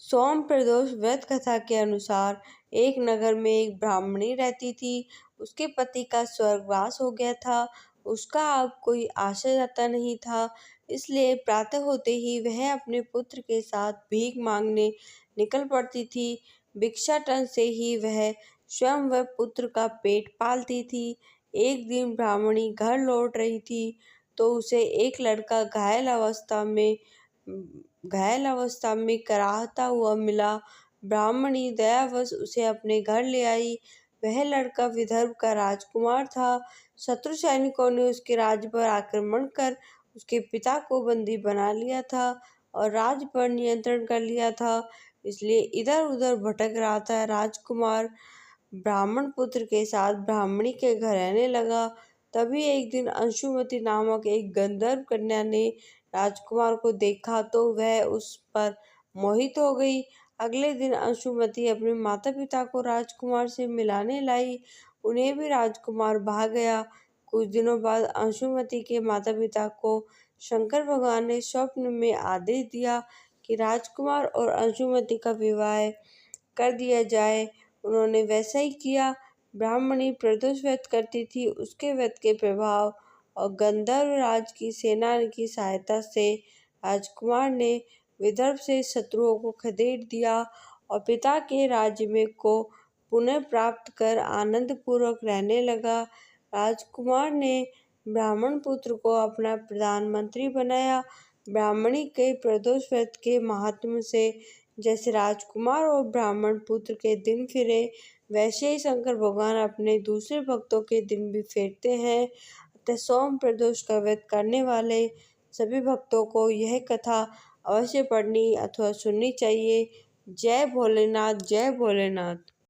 सोम प्रदोष व्रत कथा के अनुसार एक नगर में एक ब्राह्मणी रहती थी। उसके पति का स्वर्गवास हो गया था। उसका अब कोई आशा जाता नहीं था, इसलिए प्रातः होते ही वह अपने पुत्र के साथ भीख मांगने निकल पड़ती थी। भिक्षाटन से ही वह स्वयं व पुत्र का पेट पालती थी। एक दिन ब्राह्मणी घर लौट रही थी तो उसे एक लड़का घायल अवस्था में कराहता हुआ मिला। ब्राह्मणी दयावश उसे अपने घर ले आई। वह लड़का विदर्भ का राजकुमार था। शत्रु सैनिकों ने उसके राज्य पर आक्रमण कर उसके पिता को बंदी बना लिया था और राज्य पर नियंत्रण कर लिया था, इसलिए इधर उधर भटक रहा था। राजकुमार ब्राह्मण पुत्र के साथ ब्राह्मणी के घर रहने लगा। तभी एक दिन अंशुमति नामक एक गंधर्व कन्या ने राजकुमार को देखा तो वह उस पर मोहित हो गई। अगले दिन अंशुमति अपने माता पिता को राजकुमार से मिलाने लाई। उन्हें भी राजकुमार भा गया। कुछ दिनों बाद अंशुमति के माता पिता को शंकर भगवान ने स्वप्न में आदेश दिया कि राजकुमार और अंशुमति का विवाह कर दिया जाए। उन्होंने वैसा ही किया। ब्राह्मणी प्रदोष व्रत करती थी। उसके व्रत के प्रभाव और गंधर्व राज की सेना की सहायता से राजकुमार ने विदर्भ से शत्रुओं को खदेड़ दिया और पिता के राज्य में को पुनः प्राप्त कर आनंद पूर्वक रहने लगा। राजकुमार ने ब्राह्मण पुत्र को अपना प्रधानमंत्री बनाया। ब्राह्मणी के प्रदोष व्रत के महात्म्य से जैसे राजकुमार और ब्राह्मण पुत्र के दिन फिरे, वैसे ही शंकर भगवान अपने दूसरे भक्तों के दिन भी फेरते हैं। अतः सोम प्रदोष का व्रत करने वाले सभी भक्तों को यह कथा अवश्य पढ़नी अथवा सुननी चाहिए। जय भोलेनाथ, जय भोलेनाथ।